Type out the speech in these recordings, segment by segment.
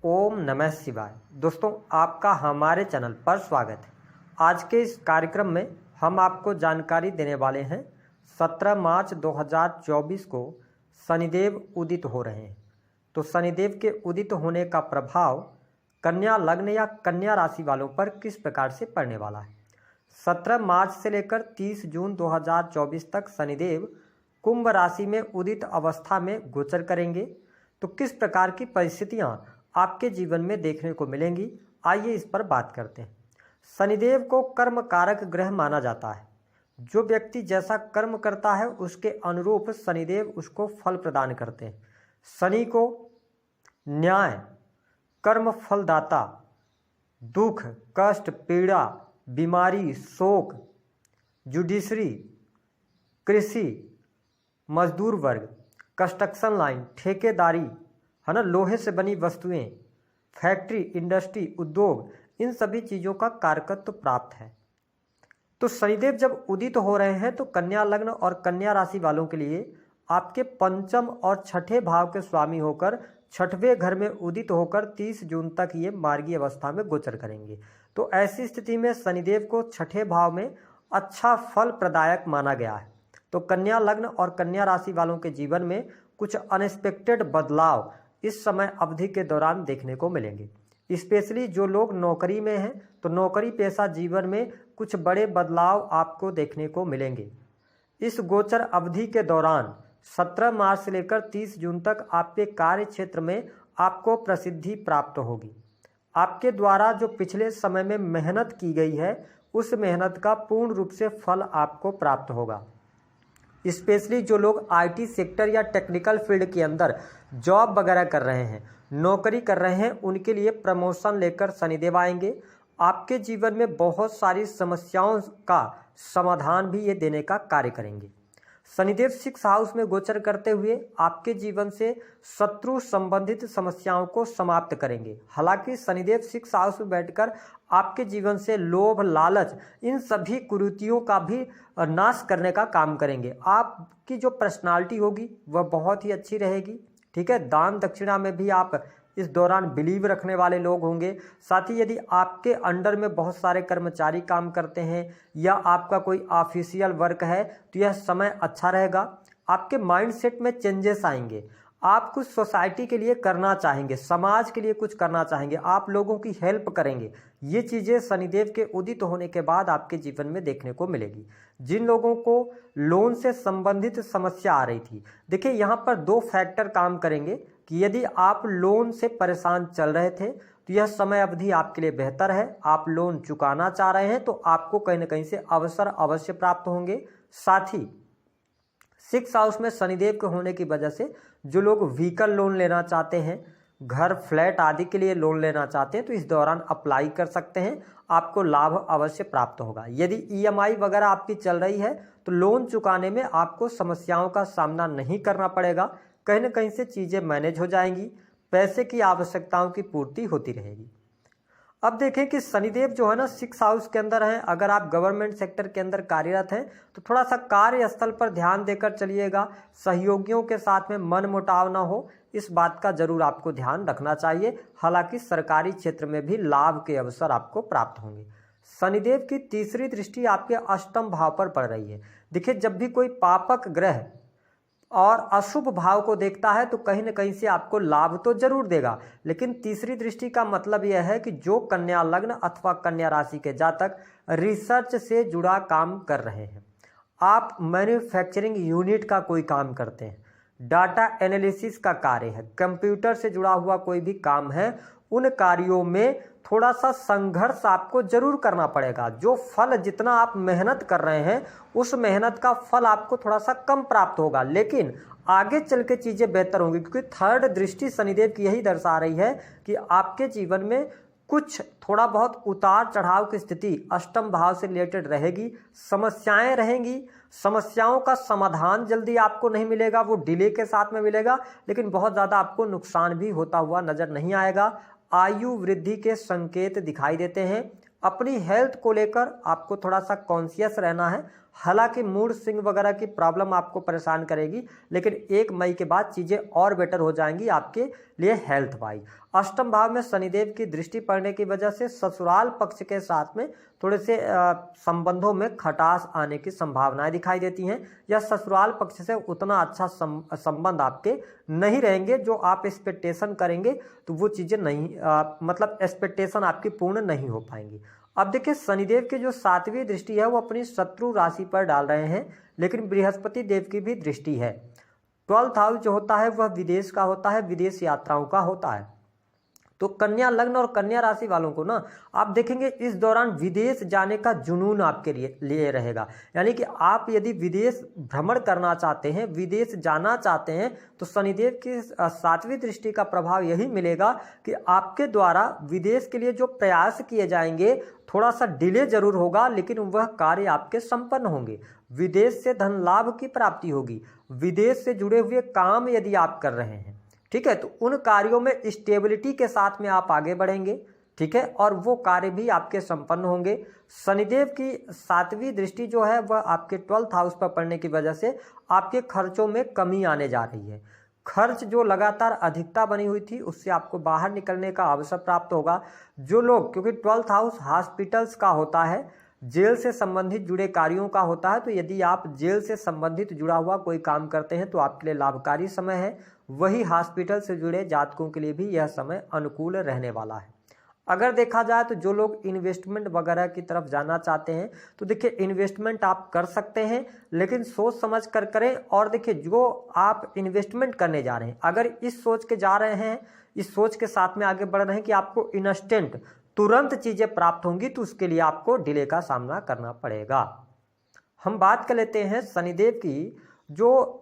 ओम नमः शिवाय। दोस्तों, आपका हमारे चैनल पर स्वागत है। आज के इस कार्यक्रम में हम आपको जानकारी देने वाले हैं 17 मार्च 2024 को शनिदेव उदित हो रहे हैं। तो शनिदेव के उदित होने का प्रभाव कन्या लग्न या कन्या राशि वालों पर किस प्रकार से पड़ने वाला है। 17 मार्च से लेकर 30 जून 2024 तक शनिदेव कुंभ राशि में उदित अवस्था में गोचर करेंगे। तो किस प्रकार की परिस्थितियां आपके जीवन में देखने को मिलेंगी, आइए इस पर बात करते हैं। शनिदेव को कर्म कारक ग्रह माना जाता है। जो व्यक्ति जैसा कर्म करता है उसके अनुरूप शनिदेव उसको फल प्रदान करते हैं। शनि को न्याय, कर्म फलदाता, दुख, कष्ट, पीड़ा, बीमारी, शोक, जुडिशरी, कृषि, मजदूर वर्ग, कंस्ट्रक्शन लाइन, ठेकेदारी है ना, लोहे से बनी वस्तुएं, फैक्ट्री, इंडस्ट्री, उद्योग, इन सभी चीज़ों का कारकत्व प्राप्त है। तो शनिदेव जब उदित हो रहे हैं तो कन्या लग्न और कन्या राशि वालों के लिए आपके पंचम और छठे भाव के स्वामी होकर छठवें घर में उदित होकर 30 जून तक ये मार्गी अवस्था में गोचर करेंगे। तो ऐसी स्थिति में शनिदेव को छठे भाव में अच्छा फल प्रदायक माना गया है। तो कन्या लग्न और कन्या राशि वालों के जीवन में कुछ अनएक्सपेक्टेड बदलाव इस समय अवधि के दौरान देखने को मिलेंगे। स्पेशली जो लोग नौकरी में हैं तो नौकरी पेशा जीवन में कुछ बड़े बदलाव आपको देखने को मिलेंगे। इस गोचर अवधि के दौरान 17 मार्च से लेकर 30 जून तक आपके कार्य क्षेत्र में आपको प्रसिद्धि प्राप्त होगी। आपके द्वारा जो पिछले समय में मेहनत की गई है उस मेहनत का पूर्ण रूप से फल आपको प्राप्त होगा। स्पेशली जो लोग आईटी सेक्टर या टेक्निकल फील्ड के अंदर जॉब वगैरह कर रहे हैं, नौकरी कर रहे हैं, उनके लिए प्रमोशन लेकर शनिदेव आएंगे। आपके जीवन में बहुत सारी समस्याओं का समाधान भी ये देने का कार्य करेंगे। शनिदेव 6 हाउस में गोचर करते हुए आपके जीवन से शत्रु संबंधित समस्याओं को समाप्त करेंगे। हालांकि शनिदेव 6 हाउस में बैठकर आपके जीवन से लोभ, लालच, इन सभी कुरीतियों का भी नाश करने का काम करेंगे। आपकी जो पर्सनालिटी होगी वह बहुत ही अच्छी रहेगी। ठीक है, दान दक्षिणा में भी आप इस दौरान बिलीव रखने वाले लोग होंगे। साथ ही यदि आपके अंडर में बहुत सारे कर्मचारी काम करते हैं या आपका कोई ऑफिशियल वर्क है तो यह समय अच्छा रहेगा। आपके माइंडसेट में चेंजेस आएंगे। आप कुछ सोसाइटी के लिए करना चाहेंगे, समाज के लिए कुछ करना चाहेंगे, आप लोगों की हेल्प करेंगे। ये चीज़ें शनिदेव के उदित होने के बाद आपके जीवन में देखने को मिलेगी। जिन लोगों को लोन से संबंधित समस्या आ रही थी, देखिए यहाँ पर 2 फैक्टर काम करेंगे कि यदि आप लोन से परेशान चल रहे थे तो यह समय अवधि आपके लिए बेहतर है। आप लोन चुकाना चाह रहे हैं तो आपको कहीं ना कहीं से अवसर अवश्य प्राप्त होंगे। साथ ही 6 हाउस में शनिदेव के होने की वजह से जो लोग व्हीकल लोन लेना चाहते हैं, घर, फ्लैट आदि के लिए लोन लेना चाहते हैं तो इस दौरान अप्लाई कर सकते हैं, आपको लाभ अवश्य प्राप्त होगा। यदि ईएमआई वगैरह आपकी चल रही है तो लोन चुकाने में आपको समस्याओं का सामना नहीं करना पड़ेगा। कहीं ना कहीं से चीज़ें मैनेज हो जाएंगी, पैसे की आवश्यकताओं की पूर्ति होती रहेगी। अब देखें कि शनिदेव जो है ना 6 हाउस के अंदर हैं। अगर आप गवर्नमेंट सेक्टर के अंदर कार्यरत हैं तो थोड़ा सा कार्यस्थल पर ध्यान देकर चलिएगा। सहयोगियों के साथ में मनमुटाव ना हो, इस बात का जरूर आपको ध्यान रखना चाहिए। हालांकि सरकारी क्षेत्र में भी लाभ के अवसर आपको प्राप्त होंगे। शनिदेव की तीसरी दृष्टि आपके अष्टम भाव पर पड़ रही है। देखिए, जब भी कोई पापक ग्रह और अशुभ भाव को देखता है तो कहीं ना कहीं से आपको लाभ तो जरूर देगा, लेकिन तीसरी दृष्टि का मतलब यह है कि जो कन्या लग्न अथवा कन्या राशि के जातक रिसर्च से जुड़ा काम कर रहे हैं, आप मैन्युफैक्चरिंग यूनिट का कोई काम करते हैं, डाटा एनालिसिस का कार्य है, कंप्यूटर से जुड़ा हुआ कोई भी काम है, उन कार्यों में थोड़ा सा संघर्ष आपको जरूर करना पड़ेगा। जो फल जितना आप मेहनत कर रहे हैं उस मेहनत का फल आपको थोड़ा सा कम प्राप्त होगा, लेकिन आगे चल के चीज़ें बेहतर होंगी। क्योंकि थर्ड दृष्टि शनिदेव की यही दर्शा रही है कि आपके जीवन में कुछ थोड़ा बहुत उतार चढ़ाव की स्थिति अष्टम भाव से रिलेटेड रहेगी। समस्याएं रहेंगी, समस्याओं का समाधान जल्दी आपको नहीं मिलेगा, वो डिले के साथ में मिलेगा, लेकिन बहुत ज़्यादा आपको नुकसान भी होता हुआ नजर नहीं आएगा। आयु वृद्धि के संकेत दिखाई देते हैं। अपनी हेल्थ को लेकर आपको थोड़ा सा कॉन्शियस रहना है। हालांकि मूड स्विंग वगैरह की प्रॉब्लम आपको परेशान करेगी, लेकिन 1 मई के बाद चीज़ें और बेटर हो जाएंगी आपके लिए हेल्थ वाइज। अष्टम भाव में शनिदेव की दृष्टि पड़ने की वजह से ससुराल पक्ष के साथ में थोड़े से संबंधों में खटास आने की संभावनाएं दिखाई देती हैं, या ससुराल पक्ष से उतना अच्छा संबंध आपके नहीं रहेंगे। जो आप एक्सपेक्टेशन करेंगे तो वो चीज़ें नहीं मतलब एक्सपेक्टेशन आपकी पूर्ण नहीं हो पाएंगी। अब देखिए, शनिदेव की जो 7वीं दृष्टि है वो अपनी शत्रु राशि पर डाल रहे हैं, लेकिन बृहस्पति देव की भी दृष्टि है। 12th हाउस जो होता है वह विदेश का होता है, विदेश यात्राओं का होता है। तो कन्या लग्न और कन्या राशि वालों को ना आप देखेंगे इस दौरान विदेश जाने का जुनून आपके लिए रहेगा। यानी कि आप यदि विदेश भ्रमण करना चाहते हैं, विदेश जाना चाहते हैं, तो शनिदेव की 7वीं दृष्टि का प्रभाव यही मिलेगा कि आपके द्वारा विदेश के लिए जो प्रयास किए जाएंगे थोड़ा सा डिले जरूर होगा, लेकिन वह कार्य आपके संपन्न होंगे। विदेश से धन लाभ की प्राप्ति होगी। विदेश से जुड़े हुए काम यदि आप कर रहे हैं, ठीक है, तो उन कार्यों में स्टेबिलिटी के साथ में आप आगे बढ़ेंगे, ठीक है, और वो कार्य भी आपके संपन्न होंगे। शनिदेव की 7वीं दृष्टि जो है वह आपके 12th हाउस पर पड़ने की वजह से आपके खर्चों में कमी आने जा रही है। खर्च जो लगातार अधिकता बनी हुई थी उससे आपको बाहर निकलने का अवसर प्राप्त होगा। जो लोग, क्योंकि 12th हाउस हॉस्पिटल्स का होता है, जेल से संबंधित जुड़े कार्यों का होता है, तो यदि आप जेल से संबंधित जुड़ा हुआ कोई काम करते हैं तो आपके लिए लाभकारी समय है। वही हॉस्पिटल से जुड़े जातकों के लिए भी यह समय अनुकूल रहने वाला है। अगर देखा जाए तो जो लोग इन्वेस्टमेंट वगैरह की तरफ जाना चाहते हैं तो देखिए इन्वेस्टमेंट आप कर सकते हैं, लेकिन सोच समझ कर करें। और देखिए, जो आप इन्वेस्टमेंट करने जा रहे हैं, अगर इस सोच के जा रहे हैं, इस सोच के साथ में आगे बढ़ रहे हैं कि आपको इंस्टेंट तुरंत चीज़ें प्राप्त होंगी, तो उसके लिए आपको डिले का सामना करना पड़ेगा। हम बात कर लेते हैं शनिदेव की जो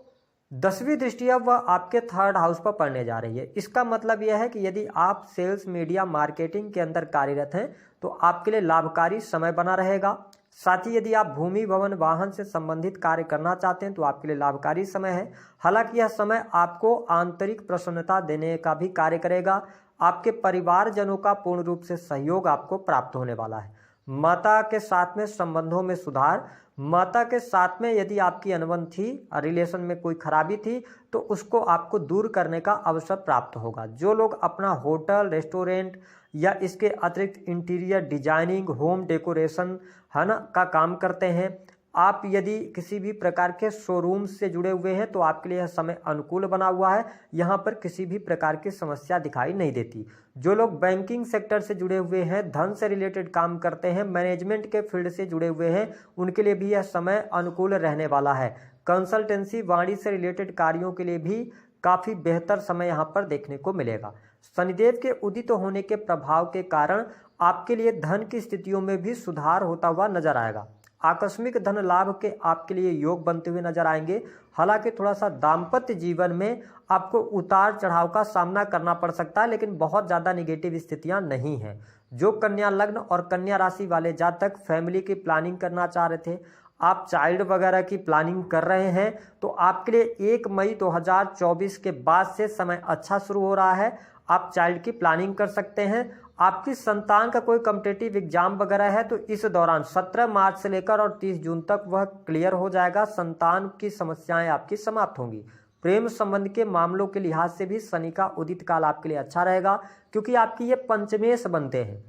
10वीं दृष्टि है वह आपके 3rd हाउस पर पड़ने जा रही है। इसका मतलब यह है कि यदि आप सेल्स, मीडिया, मार्केटिंग के अंदर कार्यरत हैं तो आपके लिए लाभकारी समय बना रहेगा। साथ ही यदि आप भूमि, भवन, वाहन से संबंधित कार्य करना चाहते हैं तो आपके लिए लाभकारी समय है। हालांकि यह समय आपको आंतरिक प्रसन्नता देने का भी कार्य करेगा। आपके परिवारजनों का पूर्ण रूप से सहयोग आपको प्राप्त होने वाला है। माता के साथ में संबंधों में सुधार, माता के साथ में यदि आपकी अनबन थी, रिलेशन में कोई खराबी थी, तो उसको आपको दूर करने का अवसर प्राप्त होगा। जो लोग अपना होटल, रेस्टोरेंट या इसके अतिरिक्त इंटीरियर डिजाइनिंग, होम डेकोरेशन है ना का काम करते हैं, आप यदि किसी भी प्रकार के शोरूम से जुड़े हुए हैं तो आपके लिए यह समय अनुकूल बना हुआ है। यहाँ पर किसी भी प्रकार की समस्या दिखाई नहीं देती। जो लोग बैंकिंग सेक्टर से जुड़े हुए हैं, धन से रिलेटेड काम करते हैं, मैनेजमेंट के फील्ड से जुड़े हुए हैं, उनके लिए भी यह समय अनुकूल रहने वाला है। कंसल्टेंसी, वाणिज्य से रिलेटेड कार्यों के लिए भी काफ़ी बेहतर समय यहाँ पर देखने को मिलेगा। शनिदेव के उदित होने के प्रभाव के कारण आपके लिए धन की स्थितियों में भी सुधार होता हुआ नजर आएगा। आकस्मिक धन लाभ के आपके लिए योग बनते हुए नजर आएंगे। हालांकि थोड़ा सा दाम्पत्य जीवन में आपको उतार चढ़ाव का सामना करना पड़ सकता है, लेकिन बहुत ज़्यादा निगेटिव स्थितियां नहीं हैं। जो कन्या लग्न और कन्या राशि वाले जातक फैमिली की प्लानिंग करना चाह रहे थे, आप चाइल्ड वगैरह की प्लानिंग कर रहे हैं, तो आपके लिए 1 मई 2024 के बाद से समय अच्छा शुरू हो रहा है। आप चाइल्ड की प्लानिंग कर सकते हैं। आपकी संतान का कोई कॉम्पिटिटिव एग्जाम वगैरह है तो इस दौरान 17 मार्च से लेकर और 30 जून तक वह क्लियर हो जाएगा। संतान की समस्याएं आपकी समाप्त होंगी। प्रेम संबंध के मामलों के लिहाज से भी शनि का उदित काल आपके लिए अच्छा रहेगा, क्योंकि आपकी ये पंचमेश बनते हैं,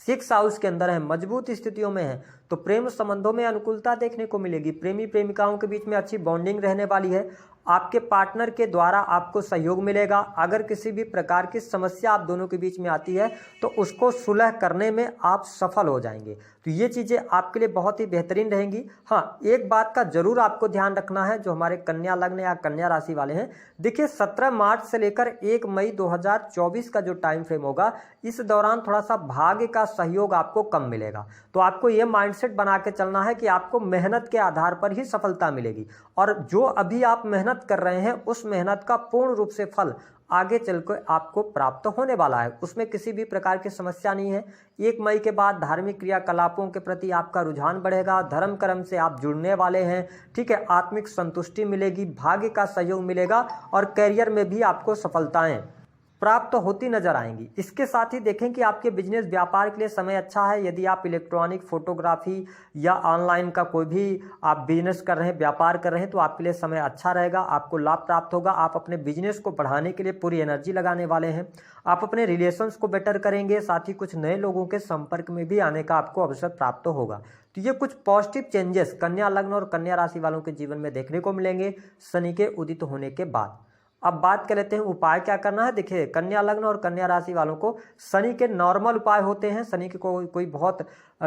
6 हाउस के अंदर है, मजबूत स्थितियों में है, तो प्रेम संबंधों में अनुकूलता देखने को मिलेगी। प्रेमी प्रेमिकाओं के बीच में अच्छी बॉन्डिंग रहने वाली है। आपके पार्टनर के द्वारा आपको सहयोग मिलेगा। अगर किसी भी प्रकार की समस्या आप दोनों के बीच में आती है तो उसको सुलह करने में आप सफल हो जाएंगे। तो ये चीज़ें आपके लिए बहुत ही बेहतरीन रहेंगी। हाँ, एक बात का जरूर आपको ध्यान रखना है, जो हमारे कन्या लग्न या कन्या राशि वाले हैं, देखिए 17 मार्च से लेकर 1 मई 2024 का जो टाइम फ्रेम होगा, इस दौरान थोड़ा सा भाग्य का सहयोग आपको कम मिलेगा। तो आपको ये माइंडसेट बना के चलना है कि आपको मेहनत के आधार पर ही सफलता मिलेगी, और जो अभी आप मेहनत कर रहे हैं उस मेहनत का पूर्ण रूप से फल आगे चलकर आपको प्राप्त होने वाला है। उसमें किसी भी प्रकार की समस्या नहीं है। 1 मई के बाद धार्मिक क्रियाकलापों के प्रति आपका रुझान बढ़ेगा। धर्म कर्म से आप जुड़ने वाले हैं, ठीक है। आत्मिक संतुष्टि मिलेगी, भाग्य का सहयोग मिलेगा और करियर में भी आपको सफलताएं प्राप्त होती नजर आएंगी। इसके साथ ही देखें कि आपके बिजनेस व्यापार के लिए समय अच्छा है। यदि आप इलेक्ट्रॉनिक, फोटोग्राफी या ऑनलाइन का कोई भी आप बिजनेस कर रहे हैं, व्यापार कर रहे हैं, तो आपके लिए समय अच्छा रहेगा, आपको लाभ प्राप्त होगा। आप अपने बिजनेस को बढ़ाने के लिए पूरी एनर्जी लगाने वाले हैं। आप अपने रिलेशंस को बेटर करेंगे, साथ ही कुछ नए लोगों के संपर्क में भी आने का आपको अवसर प्राप्त होगा। तो ये कुछ पॉजिटिव चेंजेस कन्या लग्न और कन्या राशि वालों के जीवन में देखने को मिलेंगे शनि के उदित होने के बाद। अब बात कर लेते हैं उपाय क्या करना है। देखिए, कन्या लग्न और कन्या राशि वालों को शनि के नॉर्मल उपाय होते हैं। शनि के कोई बहुत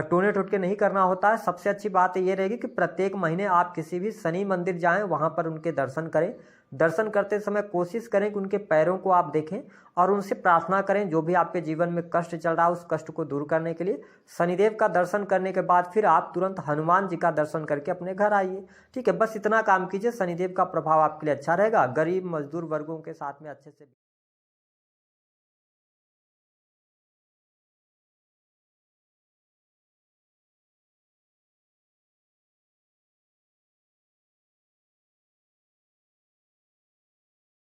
टोने टोटके नहीं करना होता है। सबसे अच्छी बात ये रहेगी कि प्रत्येक महीने आप किसी भी शनि मंदिर जाएं, वहां पर उनके दर्शन करें। दर्शन करते समय कोशिश करें कि उनके पैरों को आप देखें और उनसे प्रार्थना करें, जो भी आपके जीवन में कष्ट चल रहा है उस कष्ट को दूर करने के लिए। शनिदेव का दर्शन करने के बाद फिर आप तुरंत हनुमान जी का दर्शन करके अपने घर आइए। ठीक है, बस इतना काम कीजिए, शनिदेव का प्रभाव आपके लिए अच्छा रहेगा। गरीब मजदूर वर्गों के साथ में अच्छे से